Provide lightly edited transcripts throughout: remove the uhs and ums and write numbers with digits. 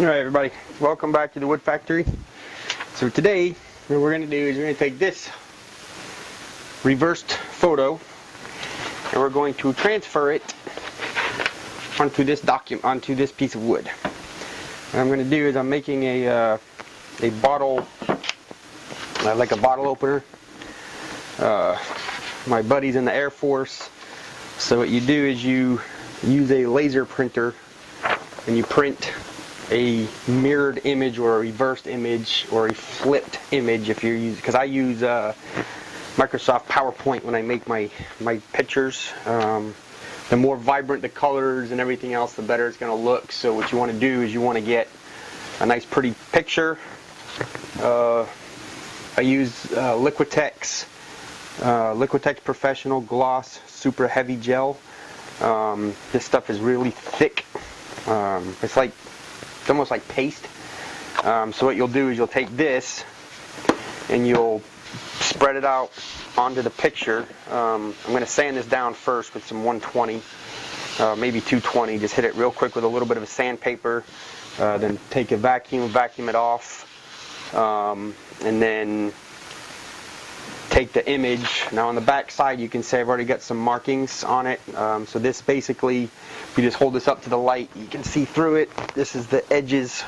Alright everybody, welcome back to the Wood Factory. So today, what we're going to do is we're going to take this reversed photo and we're going to transfer it onto this piece of wood. What I'm going to do is I'm making a bottle, like a bottle opener. My buddy's in the Air Force, so what you do is you use a laser printer and you print a mirrored image or a reversed image or a flipped image if you're using, because I use Microsoft PowerPoint when I make my pictures. The more vibrant the colors and everything else, the better it's going to look. So what you want to do is you want to get a nice pretty picture. I use Liquitex Professional Gloss Super Heavy Gel. This stuff is really thick. It's almost like paste. So what you'll do is you'll take this and you'll spread it out onto the picture. I'm going to sand this down first with some 120, maybe 220. Just hit it real quick with a little bit of a sandpaper. Then take a vacuum it off, and then take the image. Now on the back side you can see I've already got some markings on it. So this basically, if you just hold this up to the light, you can see through it. This is the edges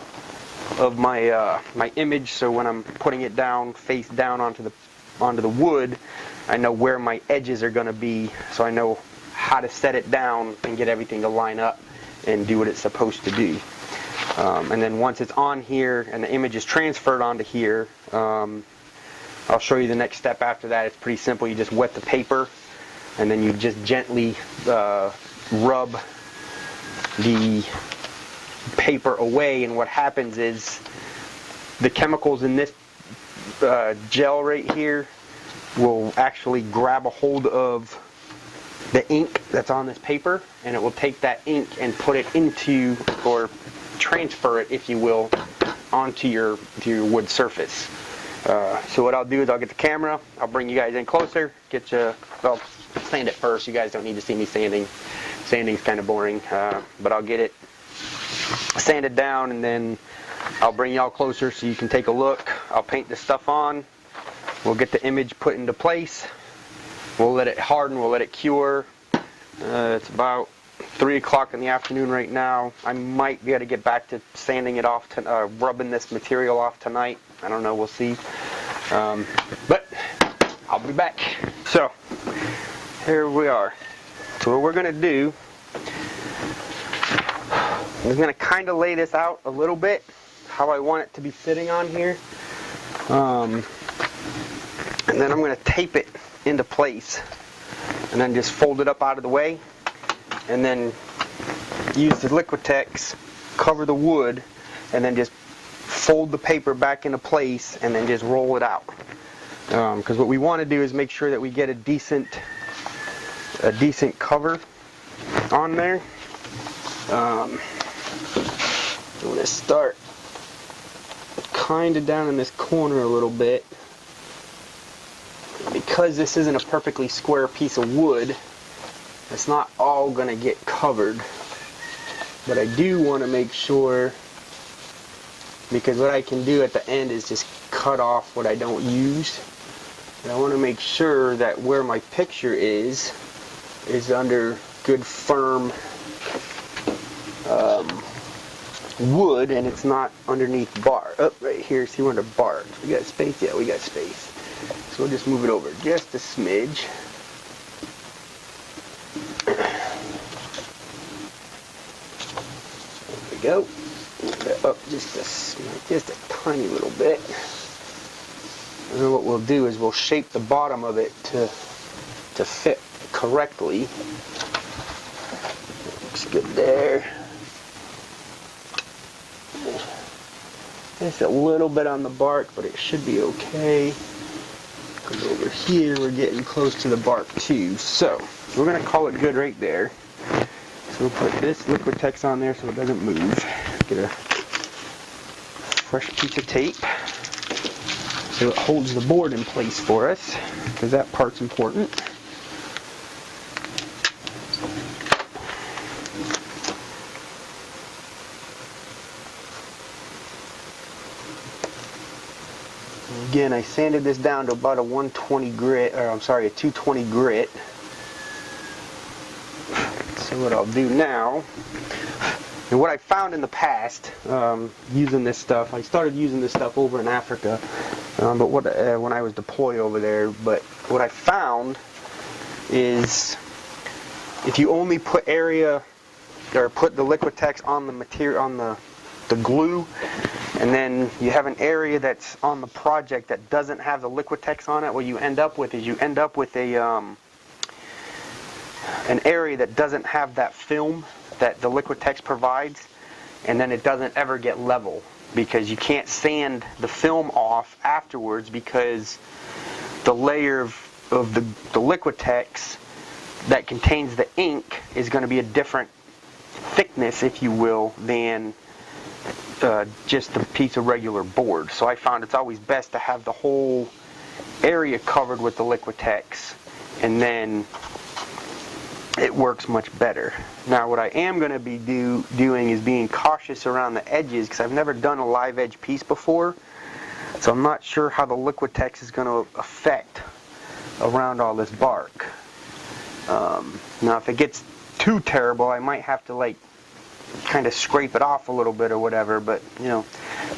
of my my image. So when I'm putting it down, face down onto the wood, I know where my edges are going to be, so I know how to set it down and get everything to line up and do what it's supposed to do. And then once it's on here and the image is transferred onto here, I'll show you the next step after that. It's pretty simple. You just wet the paper and then you just gently rub the paper away, and what happens is the chemicals in this gel right here will actually grab a hold of the ink that's on this paper, and it will take that ink and put it into, or transfer it if you will, onto your wood surface. So what I'll do is I'll get the camera, I'll bring you guys in closer, well, sand it first. You guys don't need to see me sanding. Sanding's kind of boring, but I'll get it sanded down and then I'll bring y'all closer so you can take a look. I'll paint this stuff on. We'll get the image put into place. We'll let it harden, we'll let it cure. It's about 3 o'clock in the afternoon right now. I might be able to get back to sanding it off, rubbing this material off tonight. I don't know, we'll see. But I'll be back. So, here we are. So what we're going to do is going to kind of lay this out a little bit, how I want it to be sitting on here. And then I'm going to tape it into place and then just fold it up out of the way. And then use the Liquitex, cover the wood, and then just fold the paper back into place and then just roll it out. Because what we want to do is make sure that we get a decent cover on there. I'm going to start kind of down in this corner a little bit. Because this isn't a perfectly square piece of wood, it's not all going to get covered. But I do want to make sure, because what I can do at the end is just cut off what I don't use. And I want to make sure that where my picture is under good firm wood, and it's not underneath bar. Up right here, see where the bar. We got space? Yeah, we got space. So we'll just move it over just a smidge. There we go. Move it up just a tiny little bit. And then what we'll do is we'll shape the bottom of it to fit correctly. Looks good there. Just a little bit on the bark, but it should be okay. Because over here we're getting close to the bark too. So we're going to call it good right there. So we'll put this Liquitex on there so it doesn't move. Get a fresh piece of tape so it holds the board in place for us, because that part's important. Again, I sanded this down to about a 120 grit, or I'm sorry, a 220 grit. So what I'll do now, and what I found in the past using this stuff, I started using this stuff over in Africa, but when I was deployed over there. But what I found is if you only put put the Liquitex on the material, on the glue, and then you have an area that's on the project that doesn't have the Liquitex on it, what you end up with is you end up with a an area that doesn't have that film that the Liquitex provides, and then it doesn't ever get level because you can't sand the film off afterwards because the layer of the Liquitex that contains the ink is going to be a different thickness, if you will, than just a piece of regular board. So I found it's always best to have the whole area covered with the Liquitex, and then it works much better. Now what I am going to be doing is being cautious around the edges because I've never done a live edge piece before, so I'm not sure how the Liquitex is going to affect around all this bark. Now if it gets too terrible, I might have to like kind of scrape it off a little bit or whatever, but you know,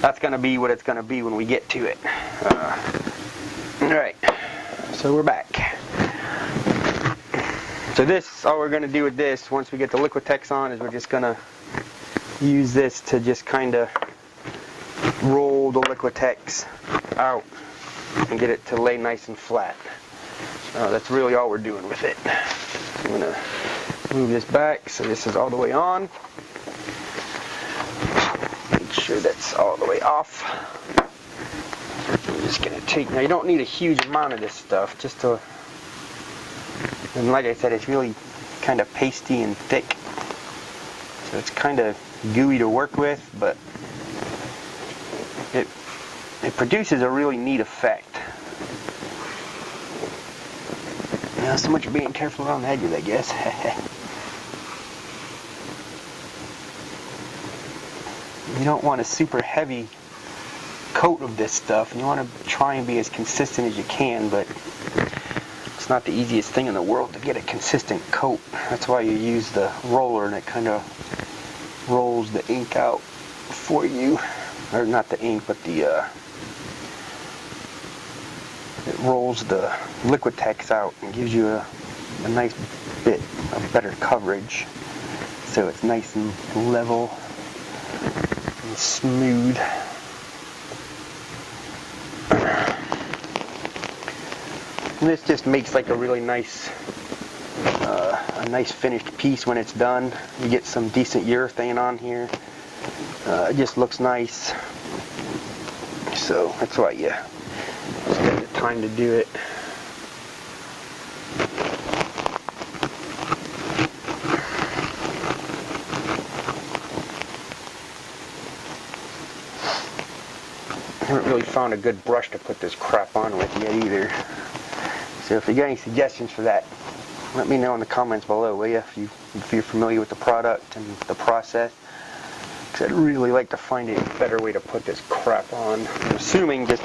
that's going to be what it's going to be when we get to it. Alright, so we're back. So this, all we're going to do with this, once we get the Liquitex on, is we're just going to use this to just kind of roll the Liquitex out and get it to lay nice and flat. That's really all we're doing with it. I'm going to move this back so this is all the way on. Make sure that's all the way off. I'm just going to take, now you don't need a huge amount of this stuff, just to, and like I said, it's really kind of pasty and thick. So it's kind of gooey to work with, but it produces a really neat effect. Not so much being careful around the edges, I guess. You don't want a super heavy coat of this stuff, and you want to try and be as consistent as you can, but it's not the easiest thing in the world to get a consistent coat. That's why you use the roller, and it kind of rolls the ink out for you. Or not the ink, but it rolls the Liquitex out and gives you a nice bit of better coverage. So it's nice and level and smooth. And this just makes like a really nice finished piece when it's done. You get some decent urethane on here. It just looks nice. So that's why you spend the time to do it. I haven't really found a good brush to put this crap on with yet either. So if you got any suggestions for that, let me know in the comments below, will you? If you're familiar with the product and the process. Because I'd really like to find a better way to put this crap on. I'm assuming just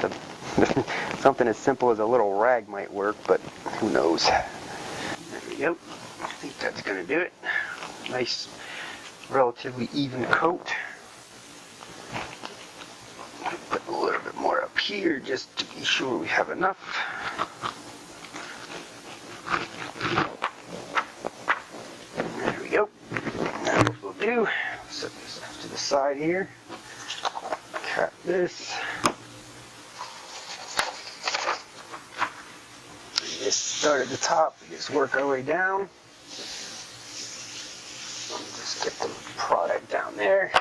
something as simple as a little rag might work, but who knows. There we go. I think that's going to do it. Nice, relatively even coat. Put a little bit more up here just to be sure we have enough. There we go. Now what we'll do, set this off to the side here. Cap this. Just start at the top, just work our way down. Just get the product down there.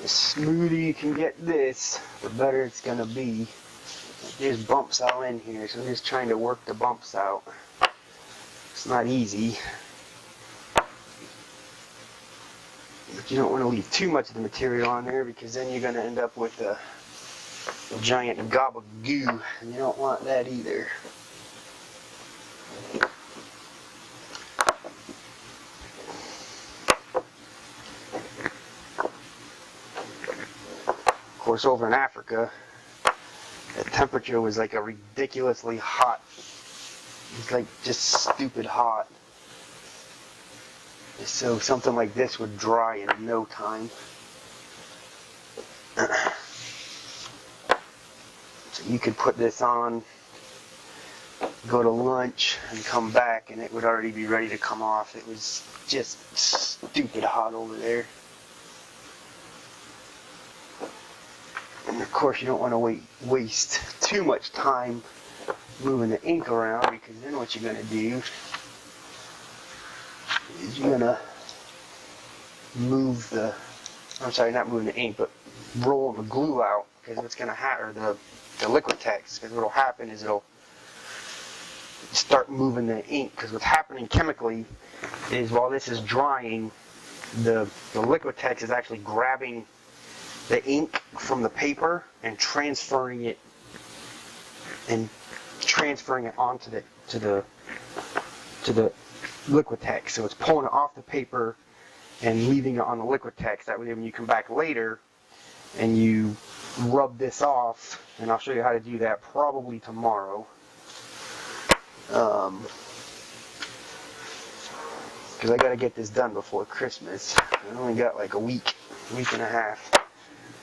The smoother you can get this, the better it's going to be. There's bumps all in here, so I'm just trying to work the bumps out. It's not easy. But you don't want to leave too much of the material on there because then you're going to end up with a giant gob of goo, and you don't want that either. Of course, over in Africa, the temperature was like a ridiculously hot. It's like just stupid hot. So something like this would dry in no time. So you could put this on, go to lunch, and come back, and it would already be ready to come off. It was just stupid hot over there. And of course, you don't want to waste too much time moving the ink around, because then what you're going to do is you're going to move the, I'm sorry, not moving the ink, but roll the glue out, because what's going to happen, or the Liquitex, because what will happen is it'll start moving the ink, because what's happening chemically is while this is drying, the Liquitex is actually grabbing the ink from the paper and transferring it onto the Liquitex. So it's pulling it off the paper and leaving it on the Liquitex. That way when you come back later and you rub this off, and I'll show you how to do that probably tomorrow. Because I got to get this done before Christmas. I only got like a week and a half.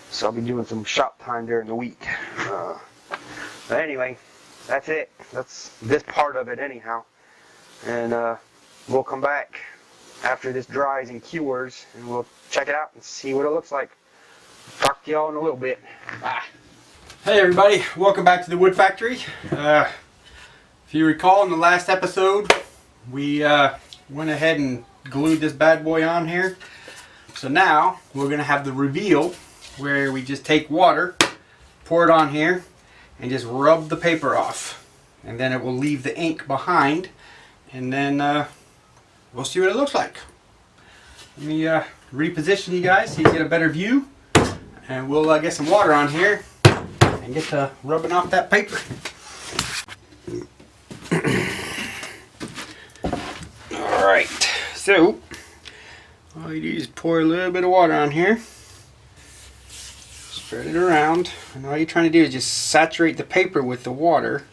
So I'll be doing some shop time during the week. But anyway, that's it. That's this part of it anyhow. And we'll come back after this dries and cures, and we'll check it out and see what it looks like. Talk to y'all in a little bit. Bye. Hey everybody, welcome back to the Wood Factory. If you recall in the last episode, we went ahead and glued this bad boy on here. So now we're going to have the reveal where we just take water, pour it on here, and just rub the paper off. And then it will leave the ink behind, and then we'll see what it looks like. Let me reposition you guys so you get a better view, and we'll get some water on here and get to rubbing off that paper. Alright, so all you do is pour a little bit of water on here, spread it around, and all you're trying to do is just saturate the paper with the water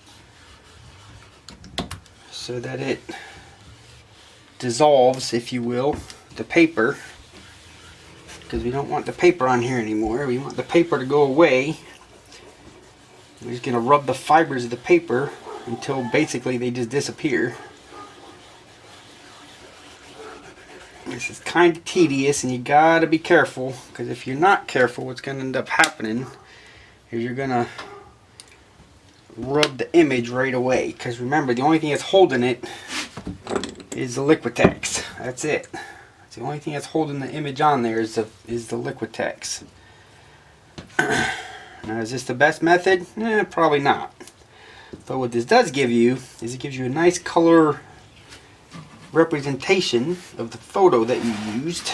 so that it dissolves, if you will, the paper, because we don't want the paper on here anymore. We want the paper to go away. We're just going to rub the fibers of the paper until basically they just disappear. This is kind of tedious, and you gotta be careful, because if you're not careful, what's going to end up happening is you're going to rub the image right away. Because remember, the only thing that's holding it is the Liquitex. That's it. It's the only thing that's holding the image on there is the Liquitex. Now, is this the best method? Probably not. But what this does give you is it gives you a nice color representation of the photo that you used.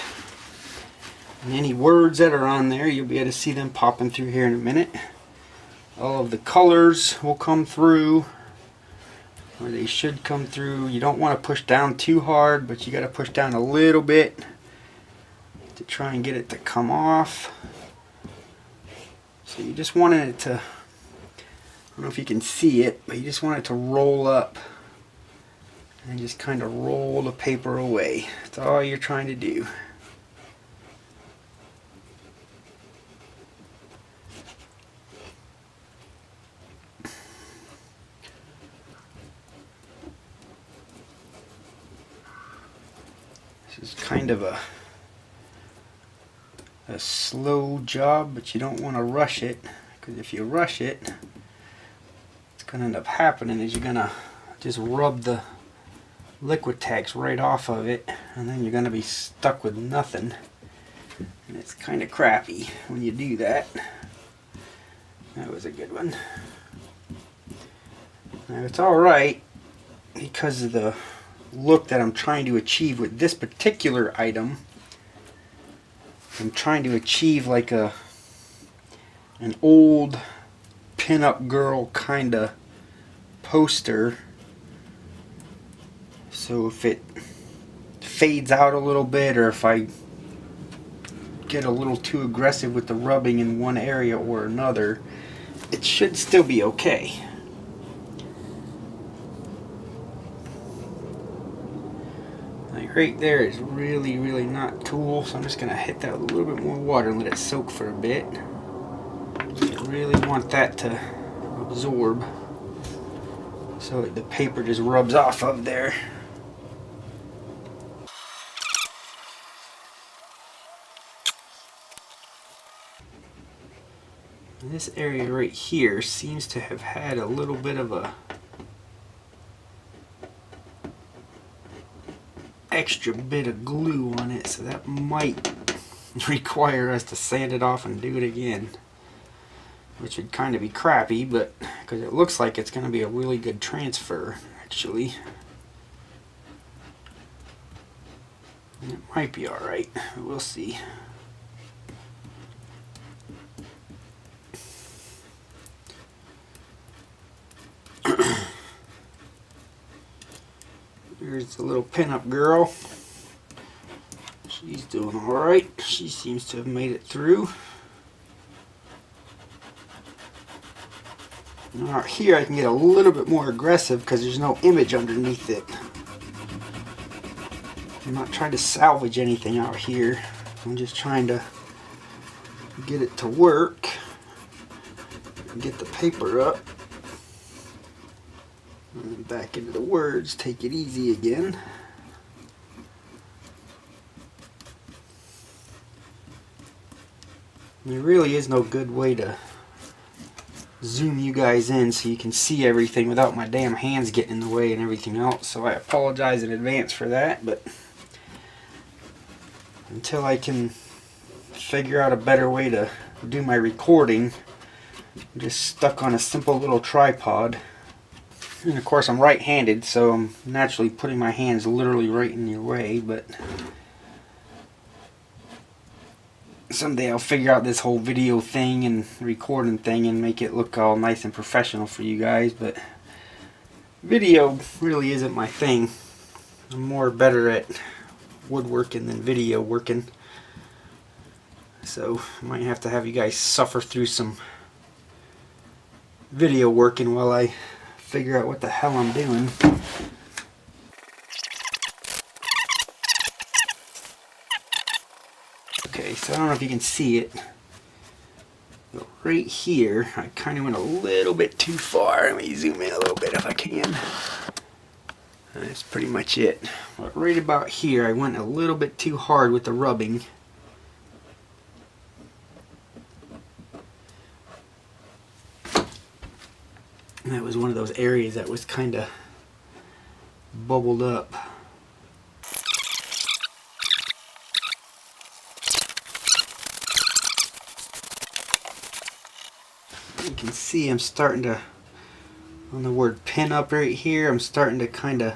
And any words that are on there, you'll be able to see them popping through here in a minute. All of the colors will come through where they should come through. You don't want to push down too hard, but you got to push down a little bit to try and get it to come off. So you just want it to, I don't know if you can see it, but you just want it to roll up and just kind of roll the paper away. That's all you're trying to do. This is kind of a slow job, but you don't want to rush it, because if you rush it, what's going to end up happening is you're going to just rub the Liquitex right off of it, and then you're going to be stuck with nothing, and it's kind of crappy when you do that. That was a good one. Now it's alright because of the look that I'm trying to achieve with this particular item. I'm trying to achieve like an old pinup girl kind of poster. So if it fades out a little bit, or if I get a little too aggressive with the rubbing in one area or another, it should still be okay. Like right there is really not cool, so I'm just going to hit that with a little bit more water and let it soak for a bit. I really want that to absorb so the paper just rubs off of there. This area right here seems to have had a little bit of a extra bit of glue on it, so that might require us to sand it off and do it again, which would kind of be crappy, but because it looks like it's going to be a really good transfer actually, and it might be alright. We'll see. Here's the little pinup girl. She's doing alright. She seems to have made it through. Now here I can get a little bit more aggressive because there's no image underneath it. I'm not trying to salvage anything out here. I'm just trying to get it to work and get the paper up. And back into the words, take it easy again. There really is no good way to zoom you guys in so you can see everything without my damn hands getting in the way and everything else, so I apologize in advance for that, but until I can figure out a better way to do my recording, I'm just stuck on a simple little tripod. And of course I'm right-handed, so I'm naturally putting my hands literally right in your way, but someday I'll figure out this whole video thing and recording thing and make it look all nice and professional for you guys, but video really isn't my thing. I'm more better at woodworking than video working, so I might have to have you guys suffer through some video working while I figure out what the hell I'm doing. Okay, so I don't know if you can see it, but right here I kind of went a little bit too far. Let me zoom in a little bit if I can. That's pretty much it. But right about here I went a little bit too hard with the rubbing. And that was one of those areas that was kind of bubbled up. You can see I'm starting to, on the word pin up right here, I'm starting to kind of,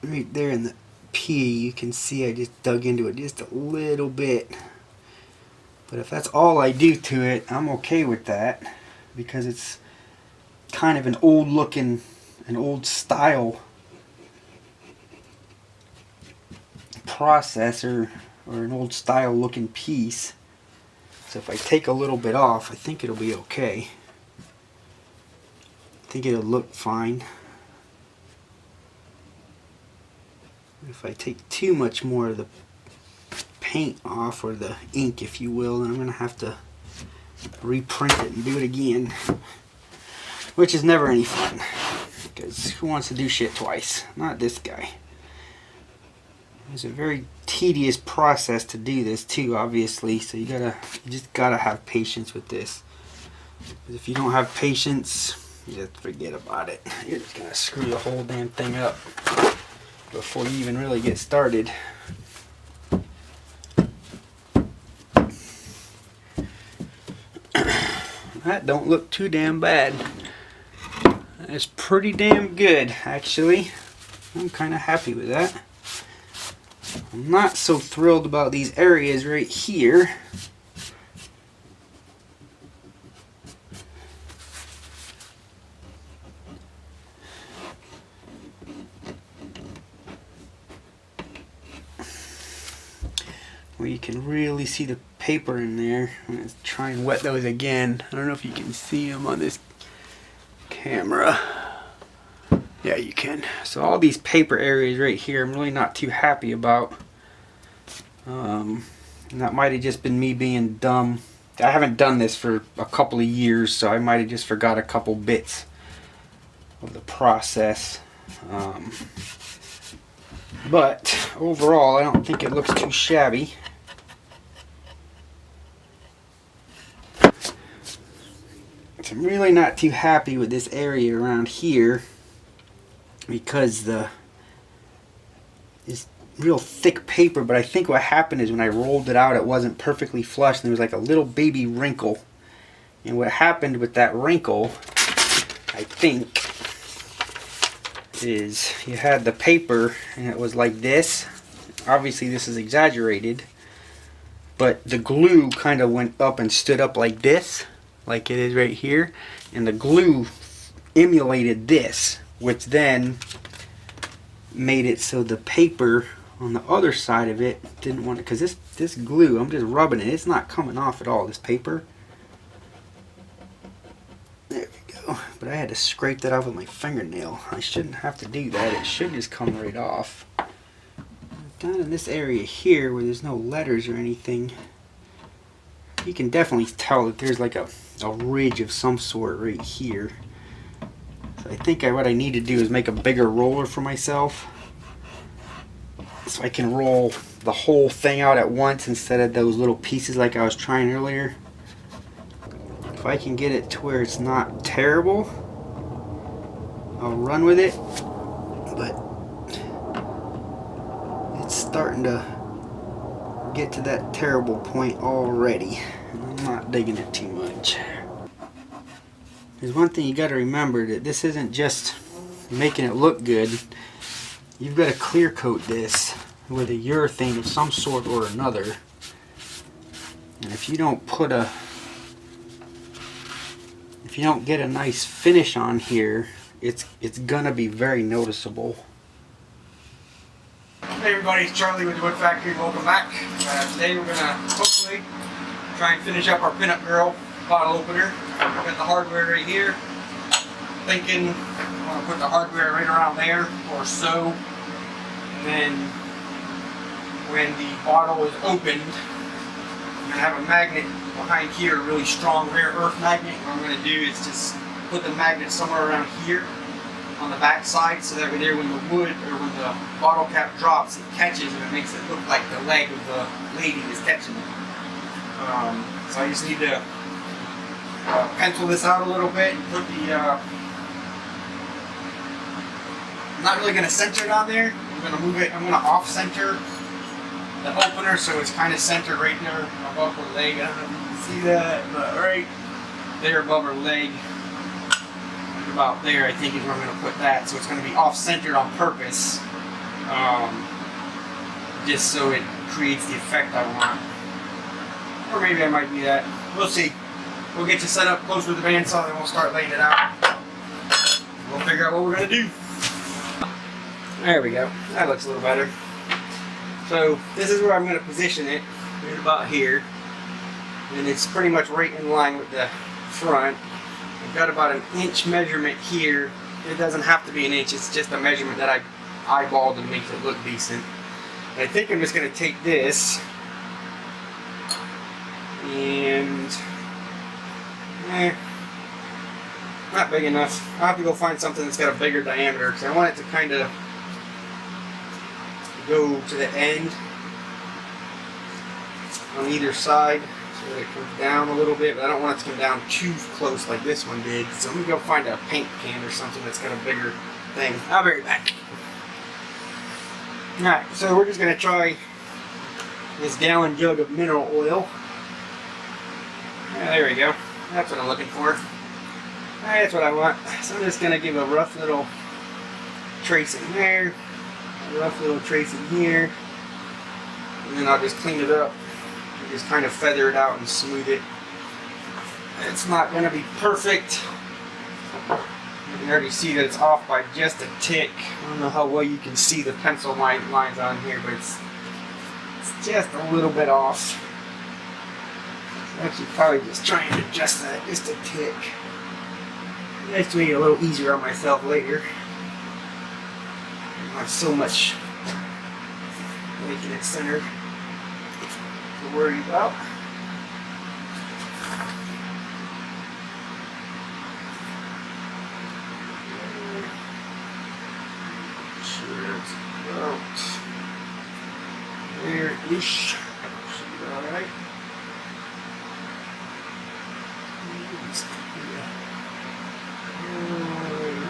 right there in the P, you can see I just dug into it just a little bit. But if that's all I do to it, I'm okay with that, because it's kind of an old looking, an old style process, or an old style looking piece. So if I take a little bit off, I think it'll be okay. I think it'll look fine. If I take too much more of the paint off, or the ink if you will, then I'm going to have to reprint it and do it again, which is never any fun, because who wants to do shit twice? Not this guy. It's a very tedious process to do this too, obviously, so you just gotta have patience with this. Because if you don't have patience, you just forget about it. You're just gonna screw the whole damn thing up before you even really get started. That don't look too damn bad. That's pretty damn good, actually. I'm kind of happy with that. I'm not so thrilled about these areas right here. Where you can really see the paper in there. I'm going to try and wet those again. I don't know if you can see them on this camera. Yeah, you can. So all these paper areas right here, I'm really not too happy about. And that might have just been me being dumb. I haven't done this for a couple of years, so I might have just forgot a couple bits of the process. But overall, I don't think it looks too shabby. So I'm really not too happy with this area around here because it's real thick paper, but I think what happened is when I rolled it out, it wasn't perfectly flush and there was like a little baby wrinkle. And what happened with that wrinkle, I think, is you had the paper and it was like this. Obviously this is exaggerated, but the glue kind of went up and stood up like this, like it is right here, and the glue emulated this, which then made it so the paper on the other side of it didn't want it, because this glue, I'm just rubbing it, it's not coming off at all, this paper. There we go. But I had to scrape that off with my fingernail. I shouldn't have to do that, it should just come right off. Down in this area here where there's no letters or anything, you can definitely tell that there's like a ridge of some sort right here. So I think what I need to do is make a bigger roller for myself so I can roll the whole thing out at once instead of those little pieces like I was trying earlier. If I can get it to where it's not terrible, I'll run with it, but it's starting to get to that terrible point already. I'm not digging it too much. There's one thing you got to remember, that this isn't just making it look good. You've got to clear coat this with a urethane of some sort or another. And if you don't get a nice finish on here, it's gonna be very noticeable. Hey everybody, it's Charlie with the Wood Factory. Welcome back. Today we're gonna hopefully try and finish up our pinup girl bottle opener. I've got the hardware right here. Thinking I'm gonna put the hardware right around there or so, and then when the bottle is opened, I'm gonna have a magnet behind here, a really strong rare earth magnet. What I'm gonna do is just put the magnet somewhere around here on the back side, so that way there, when the wood or when the bottle cap drops, it catches and it makes it look like the leg of the lady is catching it. So I just need to pencil this out a little bit and put the I'm not really going to center it on there. I'm going to move it, I'm going to off center the opener so it's kind of centered right there above her leg. I don't know if you can see that, but right there above her leg, about there, I think is where I'm going to put that. So it's going to be off centered on purpose, just so it creates the effect I want. Or maybe I might do that. We'll see. We'll get you set up closer to the bandsaw, then we'll start laying it out. We'll figure out what we're going to do. There we go. That looks a little better. So this is where I'm going to position it, right about here. And it's pretty much right in line with the front. I've got about an inch measurement here. It doesn't have to be an inch, it's just a measurement that I eyeballed and makes it look decent. I think I'm just going to take this and not big enough. I'll have to go find something that's got a bigger diameter because I want it to kind of go to the end on either side so that it comes down a little bit, but I don't want it to come down too close like this one did. So I'm going to go find a paint can or something that's got a bigger thing. I'll be right back. Alright, so we're just going to try this gallon jug of mineral oil. There we go. That's what I'm looking for. That's what I want. So I'm just going to give a rough little trace in there, a rough little trace in here, and then I'll just clean it up. Just kind of feather it out and smooth it. It's not going to be perfect. You can already see that it's off by just a tick. I don't know how well you can see the pencil lines on here, but it's just a little bit off. I'm actually probably just trying to adjust that just a tick. It makes me a little easier on myself later. I don't have so much making it centered to worry about. There-ish. Should be alright.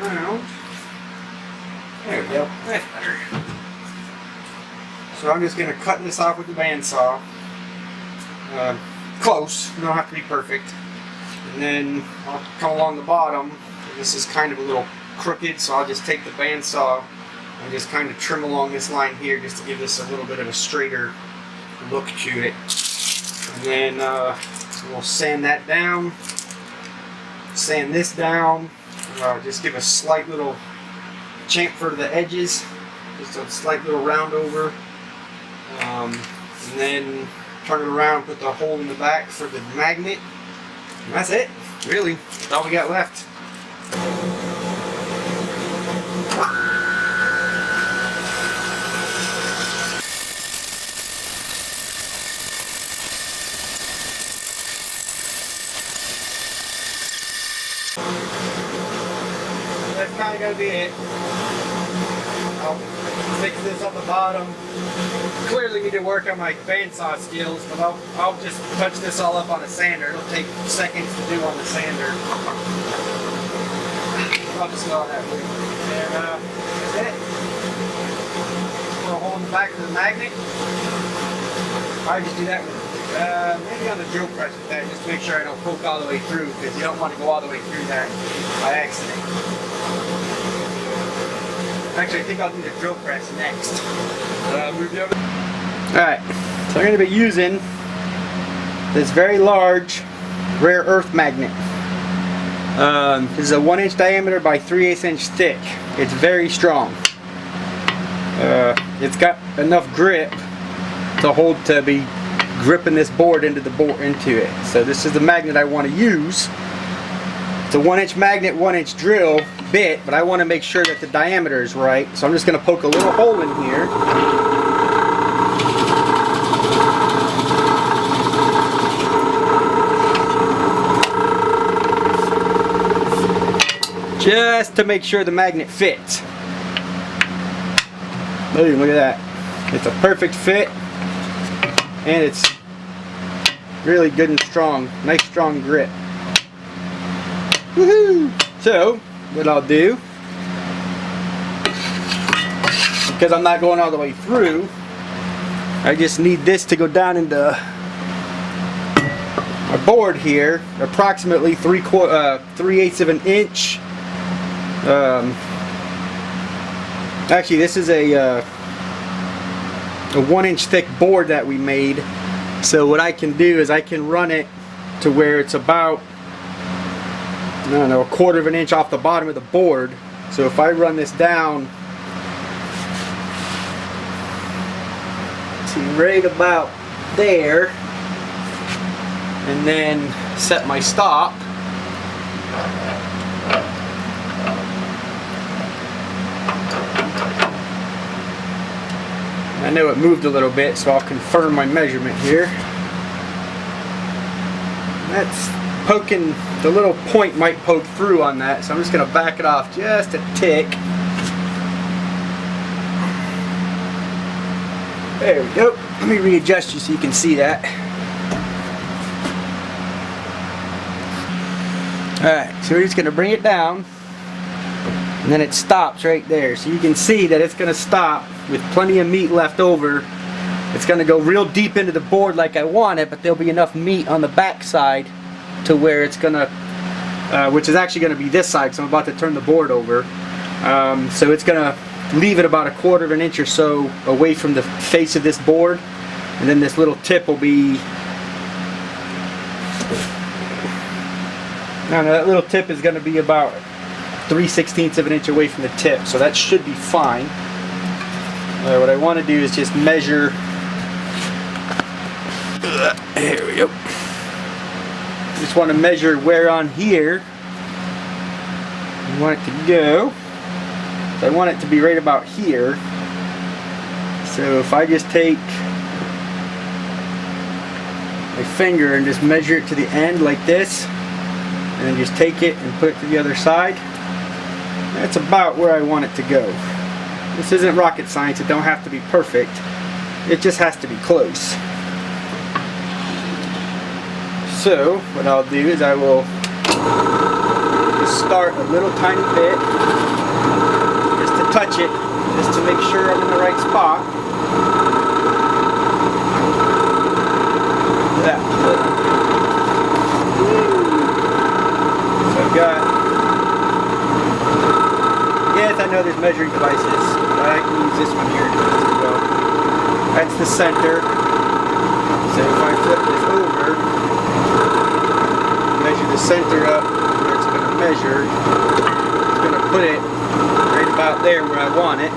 Around. There we go. That's better. So I'm just going to cut this off with the bandsaw. Close. You don't have to be perfect. And then I'll come along the bottom. This is kind of a little crooked, so I'll just take the bandsaw and just kind of trim along this line here just to give this a little bit of a straighter look to it. And then we'll sand that down, sand this down, just give a slight little chamfer to the edges, just a slight little round over, and then turn it around, put the hole in the back for the magnet, and that's it, really. That's all we got left. That's kind of going to be it. I'll fix this on the bottom. Clearly need to work on my bandsaw skills, but I'll just touch this all up on a sander. It'll take seconds to do on the sander. I'll just go that way. And that's it. Put a hole in the back of the magnet. I just do that with maybe on the drill press with that, just to make sure I don't poke all the way through, because you don't want to go all the way through that by accident. Actually, I think I'll do the drill press next. Alright, so I'm going to be using this very large rare earth magnet. This is a 1-inch diameter by 3/8 inch thick. It's very strong. It's got enough grip to be gripping this board into it. So this is the magnet I want to use. It's a 1-inch magnet, 1-inch drill bit, but I want to make sure that the diameter is right. So I'm just going to poke a little hole in here. Just to make sure the magnet fits. Boom, look at that. It's a perfect fit. And it's really good and strong. Nice strong grip. Woohoo! So, what I'll do, because I'm not going all the way through, I just need this to go down into my board here, approximately 3/8 of an inch. Actually, this is a 1-inch thick board that we made. So what I can do is I can run it to where it's about, I don't know, 1/4 of an inch off the bottom of the board. So if I run this down to right about there, and then set my stop, I know it moved a little bit, so I'll confirm my measurement here. That's poking, the little point might poke through on that, so I'm just going to back it off just a tick. There we go. Let me readjust you so you can see that. Alright, so we're just going to bring it down, and then it stops right there. So you can see that it's going to stop with plenty of meat left over. It's going to go real deep into the board like I want it, but there'll be enough meat on the back side to where it's going to, which is actually going to be this side, because I'm about to turn the board over. So it's going to leave it about 1/4 of an inch or so away from the face of this board. And then this little tip will be, now that little tip is going to be about 3/16 of an inch away from the tip, so that should be fine. What I want to do is just measure. Here we go. Just want to measure where on here you want it to go. So I want it to be right about here. So if I just take my finger and just measure it to the end like this, and then just take it and put it to the other side, that's about where I want it to go. This isn't rocket science, it don't have to be perfect, it just has to be close. So what I'll do is I will just start a little tiny bit, just to touch it, just to make sure I'm in the right spot. That. So I've got, yes, I know there's measuring devices, but I can use this one here as well. That's the center. So if I flip this over, measure the center up where it's going to measure, it's going to put it right about there where I want it.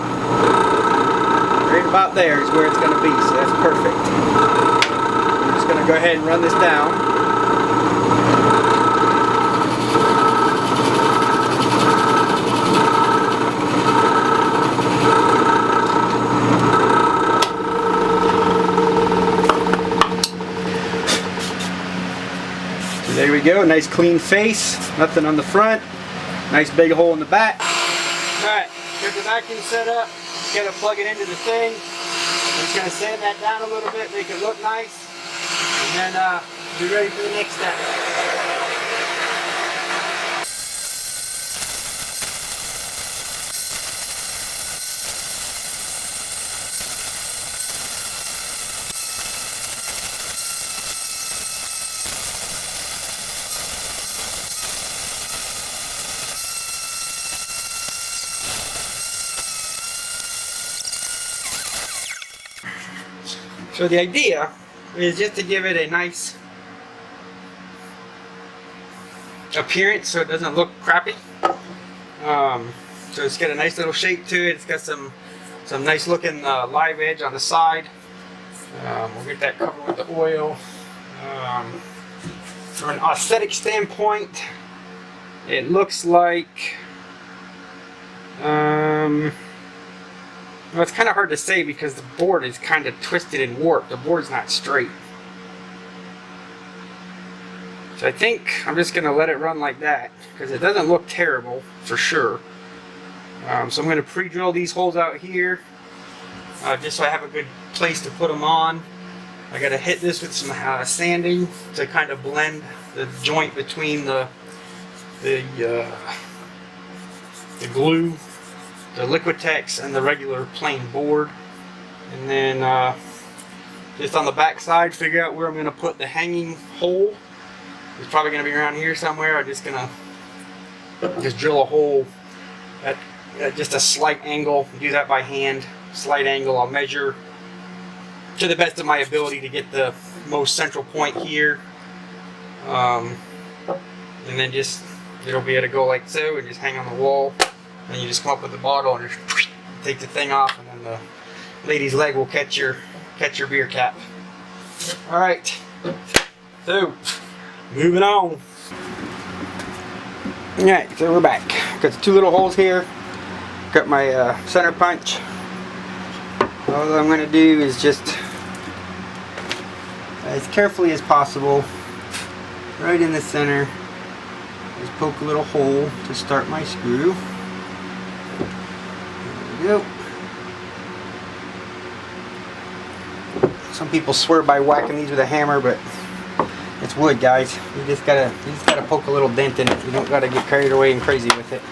Right about there is where it's going to be, so that's perfect. I'm just going to go ahead and run this down. There we go, nice clean face, nothing on the front, nice big hole in the back. Alright, get the vacuum set up, just gotta plug it into the thing. I'm just gonna sand that down a little bit, make it look nice, and then be ready for the next step. So the idea is just to give it a nice appearance so it doesn't look crappy. So it's got a nice little shape to it. It's got some nice looking live edge on the side. We'll get that covered with the oil. From an aesthetic standpoint, it looks like well, it's kind of hard to say because the board is kind of twisted and warped. The board's not straight. So I think I'm just going to let it run like that because it doesn't look terrible for sure. So I'm going to pre-drill these holes out here just so I have a good place to put them on. I got to hit this with some sanding to kind of blend the joint between the glue, the Liquitex, and the regular plain board. And then just on the back side, figure out where I'm going to put the hanging hole. It's probably going to be around here somewhere. I'm just going to just drill a hole at just a slight angle. Do that by hand, slight angle. I'll measure to the best of my ability to get the most central point here. And then just, it'll be able to go like so and just hang on the wall. And you just come up with the bottle and just take the thing off, and then the lady's leg will catch your beer cap. All right, so moving on. All right, so we're back. Got the two little holes here. Got my center punch. All I'm going to do is just, as carefully as possible, right in the center, just poke a little hole to start my screw. There we go. Some people swear by whacking these with a hammer, but it's wood, guys. You just gotta poke a little dent in it. You don't gotta get carried away and crazy with it.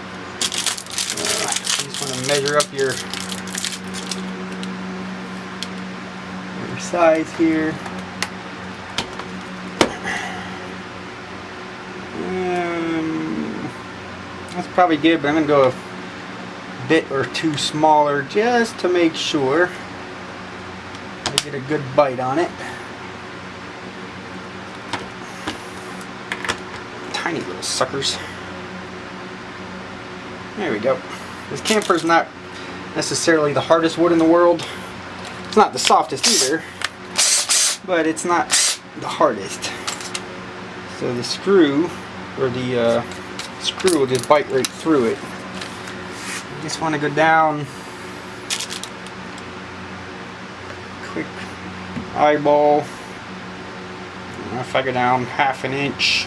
You just want to measure up your size here. That's probably good, but I'm gonna go a bit or two smaller just to make sure. Get Get a good bite on it. Tiny little suckers. There we go. This camphor's not necessarily the hardest wood in the world. It's not the softest either, but it's not the hardest. So the screw, or the screw will just bite right through it. You just want to go down, quick eyeball. If I go down half an inch,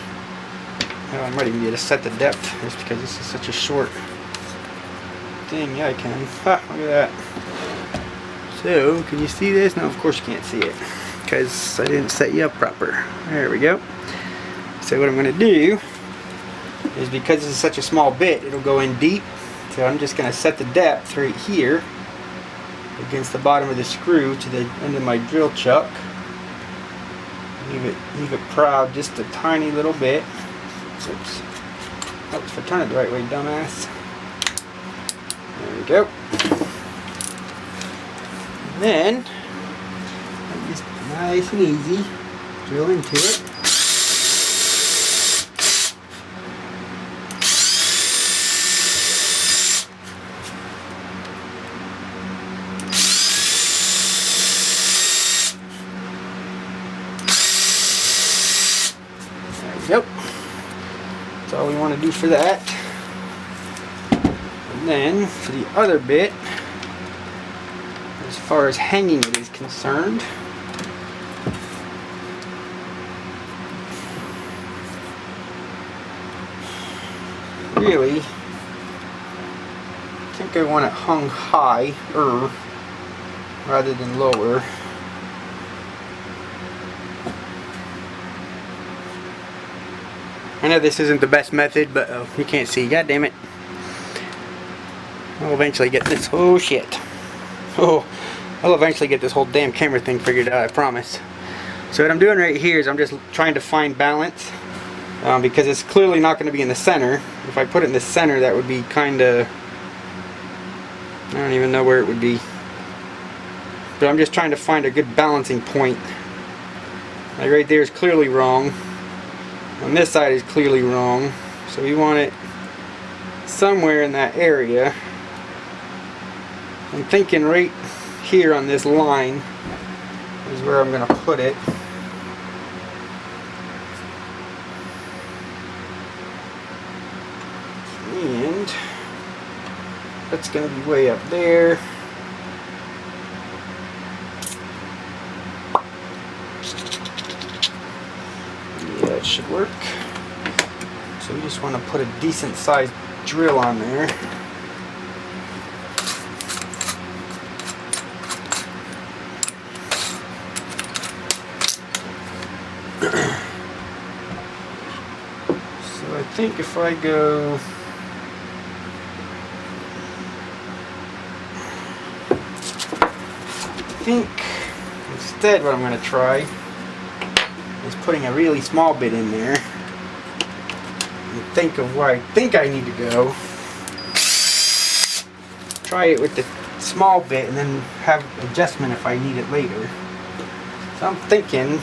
I might even be able to set the depth just because this is such a short thing. Yeah, I can. Ha, look at that. So, can you see this? No, of course you can't see it because I didn't set you up proper. There we go. So what I'm going to do is, because this is such a small bit, it'll go in deep. So I'm just going to set the depth right here against the bottom of the screw to the end of my drill chuck. Leave it proud just a tiny little bit. Oops. Oops, if I turn it the right way, dumbass. There we go. And then, just nice and easy, drill into it. There we go. That's all we want to do for that. And then, for the other bit, as far as hanging it is concerned, really, I think I want it hung higher rather than lower. I know this isn't the best method, but you can't see. God damn it. I'll eventually get this. Oh shit. Oh, I'll eventually get this whole damn camera thing figured out, I promise. So what I'm doing right here is I'm just trying to find balance, because it's clearly not going to be in the center. If I put it in the center, that would be kind of, I don't even know where it would be. But I'm just trying to find a good balancing point. Like right there is clearly wrong. On this side is clearly wrong. So we want it somewhere in that area. I'm thinking right here on this line is where I'm going to put it. And that's going to be way up there. Yeah, it should work. So we just want to put a decent sized drill on there. So I think if I go, instead what I'm going to try is putting a really small bit in there and think of where I think I need to go. Try it with the small bit and then have adjustment if I need it later. So I'm thinking,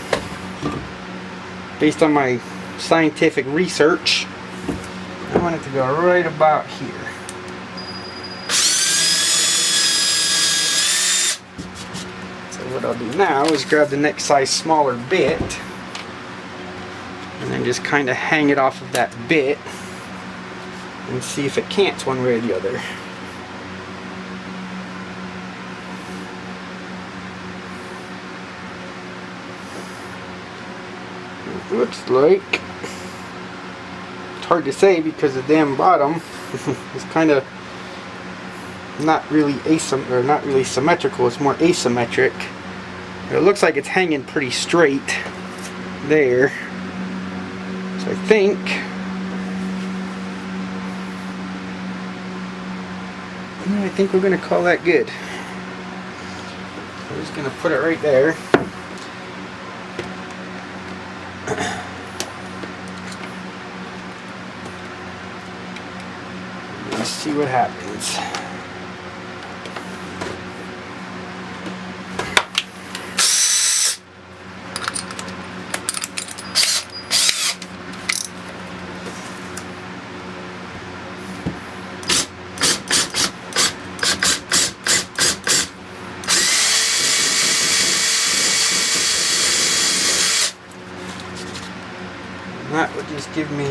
based on my scientific research, I want it to go right about here. What I'll do now is grab the next size smaller bit and then just kind of hang it off of that bit and see if it cants one way or the other. It looks like, it's hard to say because the damn bottom is kind of not really symmetrical, it's more asymmetric. It looks like it's hanging pretty straight there. So I think we're going to call that good. I'm just going to put it right there. Let's see what happens. That would just give me a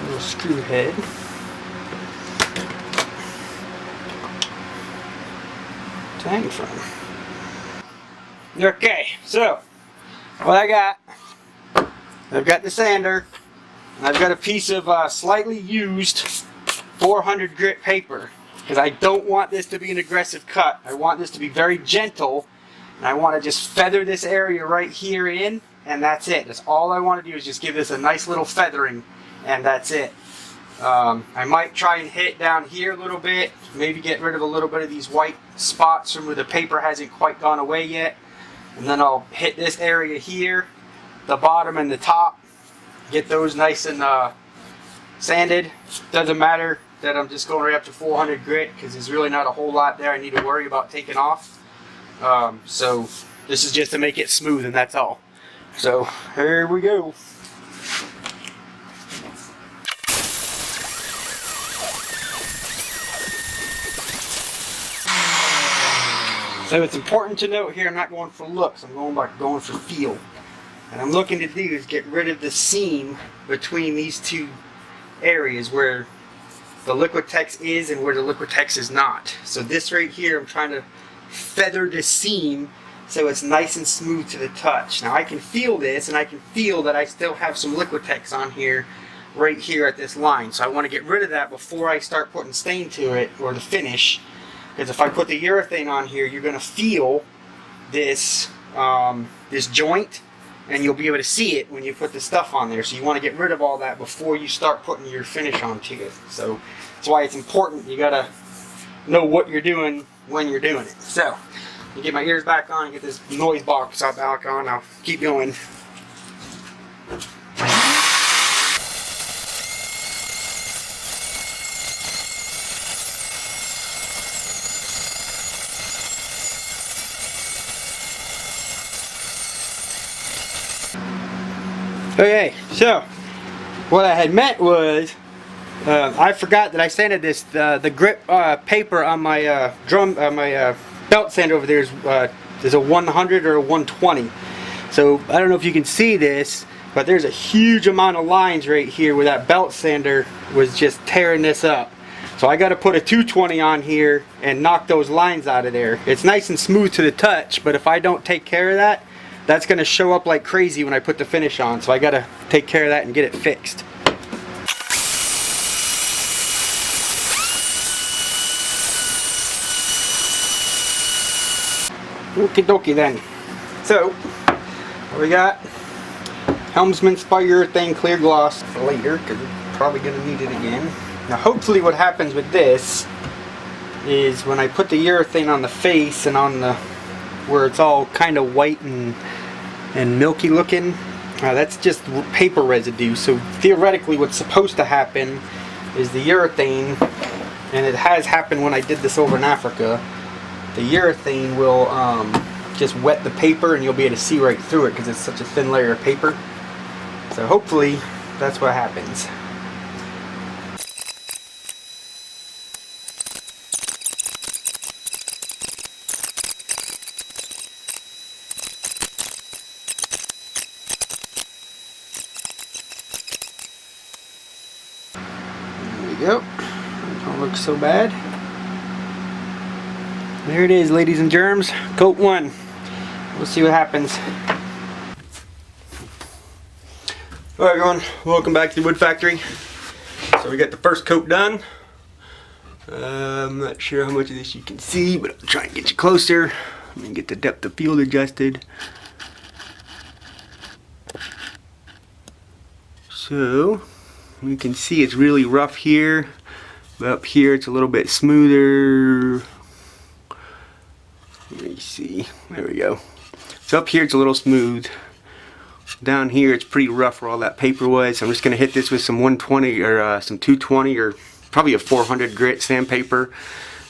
little screw head. To hang from. Okay, so what I got, I've got the sander, and I've got a piece of slightly used 400 grit paper, because I don't want this to be an aggressive cut. I want this to be very gentle, and I want to just feather this area right here in, and that's it. That's all I want to do, is just give this a nice little feathering, and that's it. I might try and hit down here a little bit, maybe get rid of a little bit of these white spots from where the paper hasn't quite gone away yet. And then I'll hit this area here, the bottom and the top, get those nice and sanded. Doesn't matter that I'm just going right up to 400 grit, because there's really not a whole lot there I need to worry about taking off. So this is just to make it smooth, and that's all. So here we go. So it's important to note here, I'm not going for looks, I'm going for feel. And I'm looking to do is get rid of the seam between these two areas where the Liquitex is and where the Liquitex is not. So this right here, I'm trying to feather the seam so it's nice and smooth to the touch. Now I can feel this, and I can feel that I still have some Liquitex on here, right here at this line. So I want to get rid of that before I start putting stain to it, or the finish. Because if I put the urethane on here, you're going to feel this, this joint, and you'll be able to see it when you put the stuff on there. So you want to get rid of all that before you start putting your finish onto it. So that's why it's important. You got to know what you're doing when you're doing it. So you get my ears back on and get this noise box back on. I'll keep going. Okay, so what I had meant was I forgot that I sanded this. The grip paper on my belt sander over there is a 100 or a 120. So I don't know if you can see this, but there's a huge amount of lines right here where that belt sander was just tearing this up. So I got to put a 220 on here and knock those lines out of there. It's nice and smooth to the touch, but if I don't take care of that, that's going to show up like crazy when I put the finish on. So I got to take care of that and get it fixed. Okie dokie then. So what we got, Helmsman polyurethane clear gloss for later, because we're probably going to need it again. Now hopefully what happens with this is when I put the urethane on the face and on the where it's all kind of white and milky looking, that's just paper residue. So theoretically what's supposed to happen is the urethane, and it has happened when I did this over in Africa, the urethane will just wet the paper and you'll be able to see right through it because it's such a thin layer of paper. So hopefully that's what happens. Yep, don't look so bad. There it is, ladies and germs. Coat 1. We'll see what happens. Alright everyone, welcome back to the wood factory. So we got the first coat done. I'm not sure how much of this you can see, but I'll try and get you closer. Let me get the depth of field adjusted. So you can see it's really rough here, but up here it's a little bit smoother. Let me see, there we go. So up here it's a little smooth. Down here it's pretty rough where all that paper was. I'm just going to hit this with some 120 or some 220 or probably a 400 grit sandpaper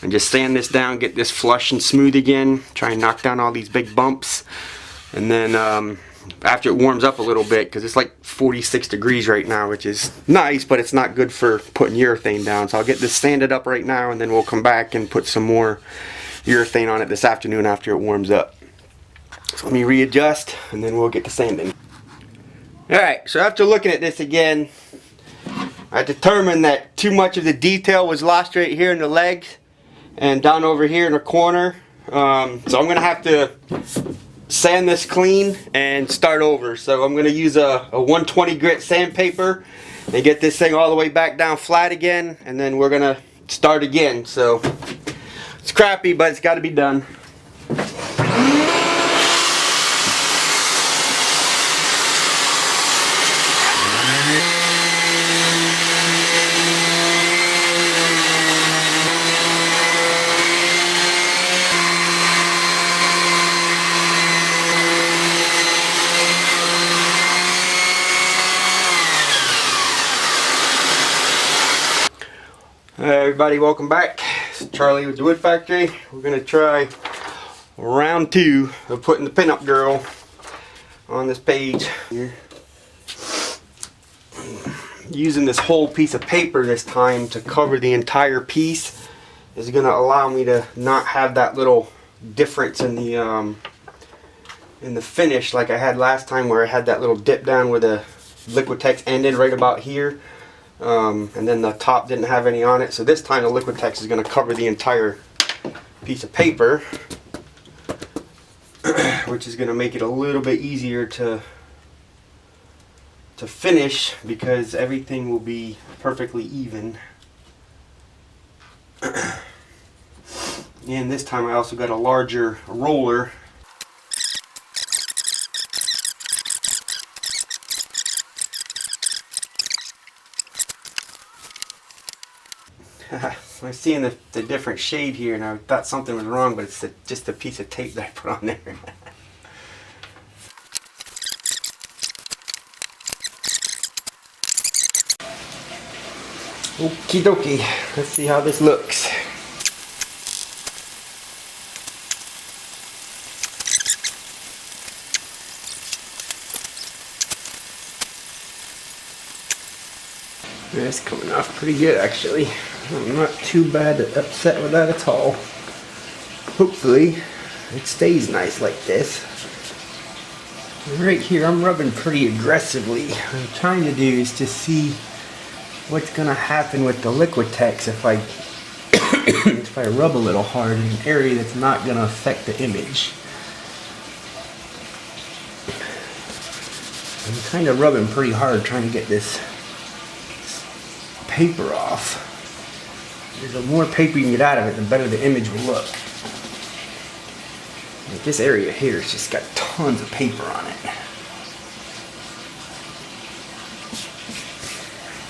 and just sand this down, get this flush and smooth again. Try and knock down all these big bumps. And then after it warms up a little bit, because it's like 46 degrees right now, which is nice, but it's not good for putting urethane down. So I'll get this sanded up right now, and then we'll come back and put some more urethane on it this afternoon after it warms up. So let me readjust and then we'll get to sanding. Alright, so after looking at this again, I determined that too much of the detail was lost right here in the legs and down over here in the corner. So I'm going to have to sand this clean and start over. So I'm going to use a 120 grit sandpaper and get this thing all the way back down flat again, and then we're going to start again. So it's crappy, but it's got to be done. Hey everybody, welcome back. It's Charlie with the Wood Factory. We're going to try round 2 of putting the pinup girl on this page here. Using this whole piece of paper this time to cover the entire piece is going to allow me to not have that little difference in the finish like I had last time, where I had that little dip down where the Liquitex ended right about here. And then the top didn't have any on it, so this time the Liquitex is going to cover the entire piece of paper, which is going to make it a little bit easier to finish because everything will be perfectly even. And this time I also got a larger roller. I'm seeing the different shade here, and I thought something was wrong, but it's just a piece of tape that I put on there. Okie dokie, let's see how this looks. It's coming off pretty good actually. I'm not too bad upset with that at all. Hopefully it stays nice like this. Right here I'm rubbing pretty aggressively. What I'm trying to do is to see what's gonna happen with the Liquitex if I if I rub a little hard in an area that's not gonna affect the image. I'm kind of rubbing pretty hard trying to get this paper off. The more paper you can get out of it, the better the image will look. Like this area here has just got tons of paper on it.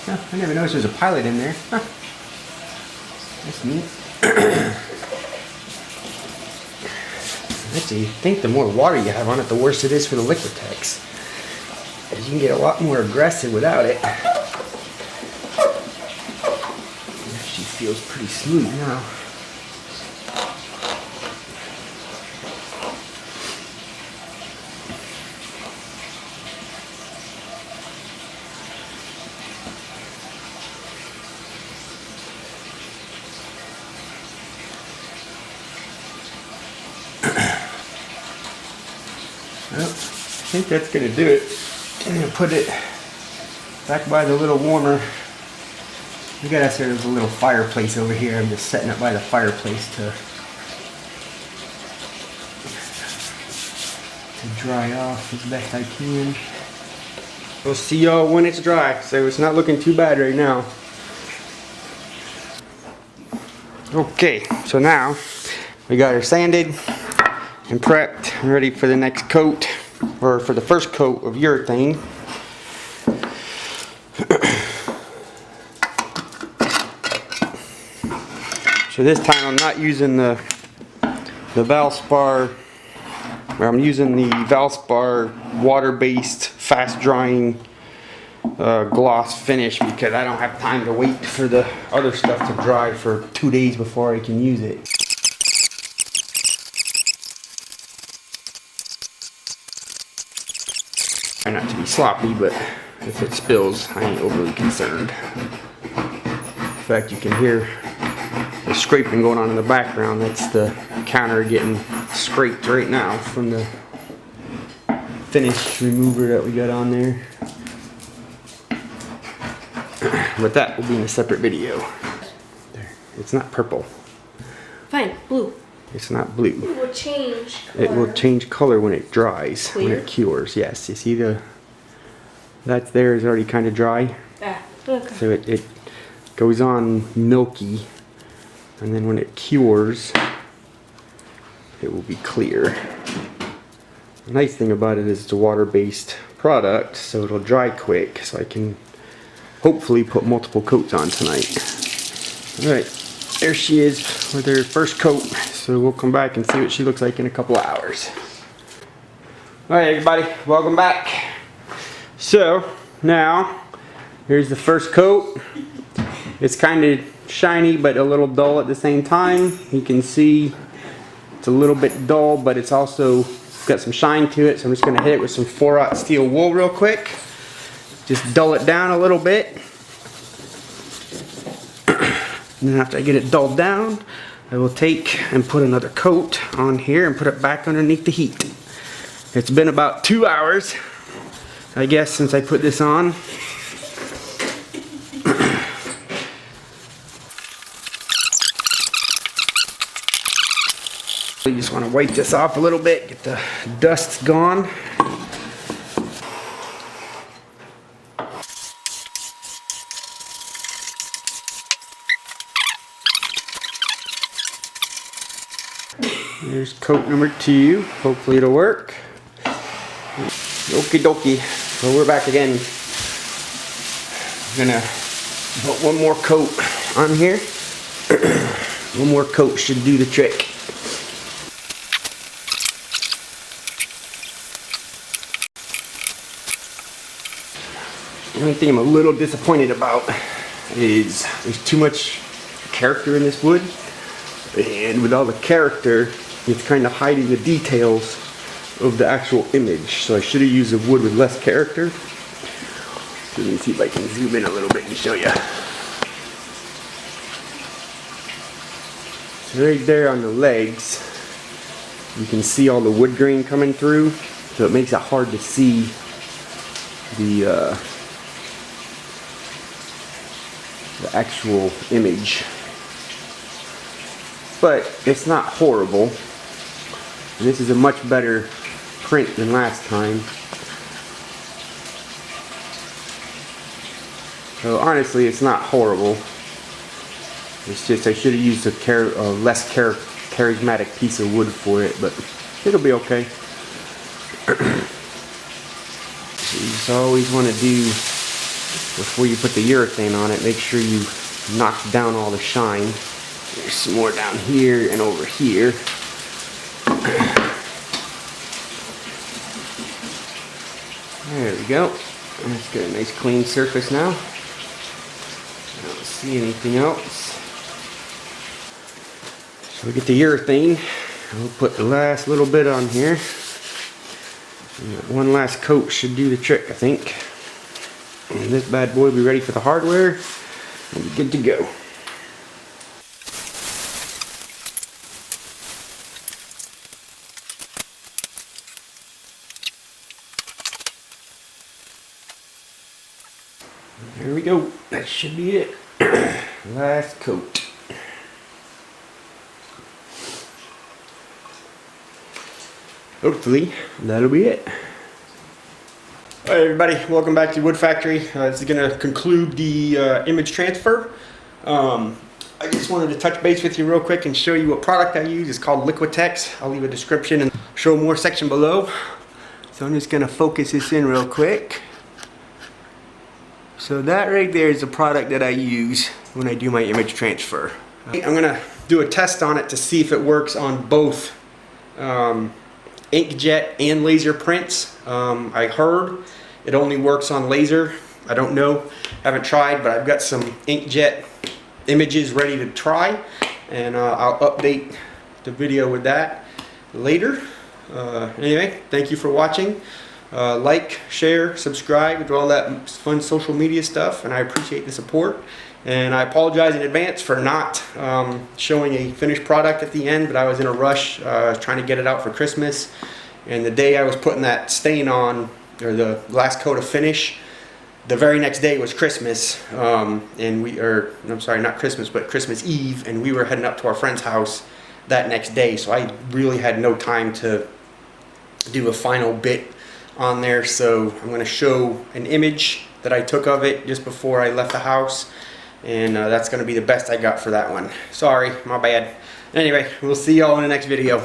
Huh, I never noticed there's a pilot in there. Huh. That's neat. Actually, I think the more water you have on it, the worse it is for the Liquitex. Because you can get a lot more aggressive without it. Feels pretty smooth now. Well, I think that's going to do it. I'm going to put it back by the little warmer. We got us there's a little fireplace over here. I'm just setting it by the fireplace to dry off as best I can. We'll see y'all when it's dry. So it's not looking too bad right now. Okay, so now we got her sanded and prepped and ready for the next coat, or for the first coat of urethane. So this time I'm not using the Valspar, I'm using the Valspar water-based, fast-drying gloss finish because I don't have time to wait for the other stuff to dry for 2 days before I can use it. Try not to be sloppy, but if it spills, I ain't overly concerned. In fact, you can hear the scraping going on in the background. That's the counter getting scraped right now from the finish remover that we got on there. But that will be in a separate video. There. It's not purple. Fine, blue. It's not blue. It will change color. It will change color when it dries, when Clear? it cures. Yes, you see that there is already kind of dry. Ah, okay. So it goes on milky, and then when it cures, it will be clear. The nice thing about it is it's a water-based product, so it'll dry quick, so I can hopefully put multiple coats on tonight. Alright, there she is with her first coat, so we'll come back and see what she looks like in a couple of hours. Alright everybody, welcome back. So, now, here's the first coat. It's kind of shiny but a little dull at the same time. You can see it's a little bit dull, but it's also got some shine to it, so I'm just going to hit it with some 4/0 steel wool real quick. Just dull it down a little bit. And then after I get it dulled down, I will take and put another coat on here and put it back underneath the heat. It's been about 2 hours, I guess, since I put this on. You just want to wipe this off a little bit, get the dust gone. There's coat number 2. Hopefully it'll work. Okie dokie. So we're back again. I'm gonna put one more coat on here. One more coat should do the trick. The only thing I'm a little disappointed about is there's too much character in this wood, and with all the character it's kind of hiding the details of the actual image, so I should have used a wood with less character. So let me see if I can zoom in a little bit and show you. So right there on the legs you can see all the wood grain coming through, so it makes it hard to see the actual image, but it's not horrible. This is a much better print than last time. So honestly, it's not horrible. It's just I should have used a less charismatic piece of wood for it, but it'll be okay. So you just always want to do, before you put the urethane on it, make sure you knock down all the shine. There's some more down here and over here. There we go. Let's get a nice clean surface now. I don't see anything else. So we get the urethane. We'll put the last little bit on here. And that one last coat should do the trick, I think. And this bad boy will be ready for the hardware and be good to go. There we go. That should be it. Last coat. Hopefully, that'll be it. Alright everybody, welcome back to Wood Factory. This is going to conclude the image transfer. I just wanted to touch base with you real quick and show you what product I use. It's called Liquitex. I'll leave a description and show more section below. So I'm just going to focus this in real quick. So that right there is the product that I use when I do my image transfer. I'm going to do a test on it to see if it works on both inkjet and laser prints. I heard it only works on laser. I don't know, haven't tried, but I've got some inkjet images ready to try, and I'll update the video with that later. Anyway, thank you for watching. Like, share, subscribe, do all that fun social media stuff, and I appreciate the support. And I apologize in advance for not showing a finished product at the end, but I was in a rush trying to get it out for Christmas, And the day I was putting that stain on, or the last coat of finish, the very next day was Christmas, and I'm sorry, not Christmas, but Christmas Eve, and we were heading up to our friend's house that next day, so I really had no time to do a final bit on there. So I'm going to show an image that I took of it just before I left the house, and that's going to be the best I got for that one. Sorry, my bad. Anyway, we'll see y'all in the next video.